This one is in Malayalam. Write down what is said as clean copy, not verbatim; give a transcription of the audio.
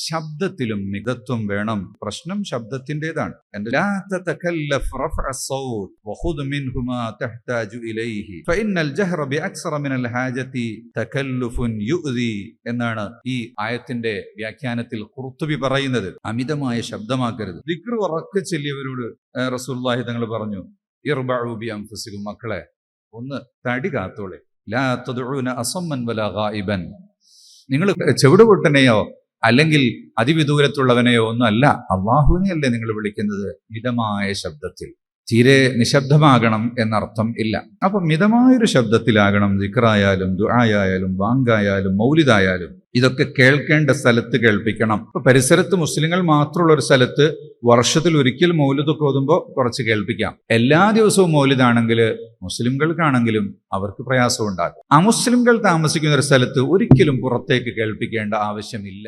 ശബ്ദത്തിലും മിതത്വം വേണം. പ്രശ്നം ശബ്ദത്തിൻ്റെതാണ്. ലാ തതകല്ലഫ് റഫഅ الصوت وخذ منه ما تحتاج إليه فإن الجهر بأكثر من الحاجة تكلف يؤذي എന്നാണ് ഈ ആയത്തിന്റെ വ്യാഖ്യാനത്തിൽ ഖുർത്തുബി പറയുന്നത്. അമിതമായ ശബ്ദമാക്കരുത്. ദിക്ർ ഉറക്കെ ചൊല്ലിയവരോട് റസൂലുള്ളാഹി തങ്ങൾ പറഞ്ഞു, ഇർബഉ ബി അൻഫുസികും, മക്കളെ ഒന്ന് തടി കാത്തോളെ. ലാ തദ്ഉന അസമ്മൻ വലാ ഗായിബൻ, നിങ്ങൾ ചെവിടുപൊട്ടനെയോ അല്ലെങ്കിൽ അതിവിദൂരത്തുള്ളവനെയോ ഒന്നല്ല, അള്ളാഹുവിനെയല്ലേ നിങ്ങൾ വിളിക്കുന്നത്. മിതമായ ശബ്ദത്തിൽ, തീരെ നിശബ്ദമാകണം എന്നർത്ഥം ഇല്ല. അപ്പൊ മിതമായൊരു ശബ്ദത്തിലാകണം ദിക്റായാലും ദുആയായാലും ബാങ്കായാലും മൗലിദായാലും. ഇതൊക്കെ കേൾക്കേണ്ട സ്ഥലത്ത് കേൾപ്പിക്കണം. ഇപ്പൊ പരിസരത്ത് മുസ്ലിങ്ങൾ മാത്രമുള്ള ഒരു സ്ഥലത്ത് വർഷത്തിൽ ഒരിക്കൽ മൗലിദൊക്കെ ഓതുമ്പോൾ കുറച്ച് കേൾപ്പിക്കാം. എല്ലാ ദിവസവും മൗലിദാണെങ്കിൽ മുസ്ലിംകൾക്കാണെങ്കിലും അവർക്ക് പ്രയാസം ഉണ്ടാകും. അമുസ്ലിംകൾ താമസിക്കുന്ന ഒരു സ്ഥലത്ത് ഒരിക്കലും പുറത്തേക്ക് കേൾപ്പിക്കേണ്ട ആവശ്യമില്ല.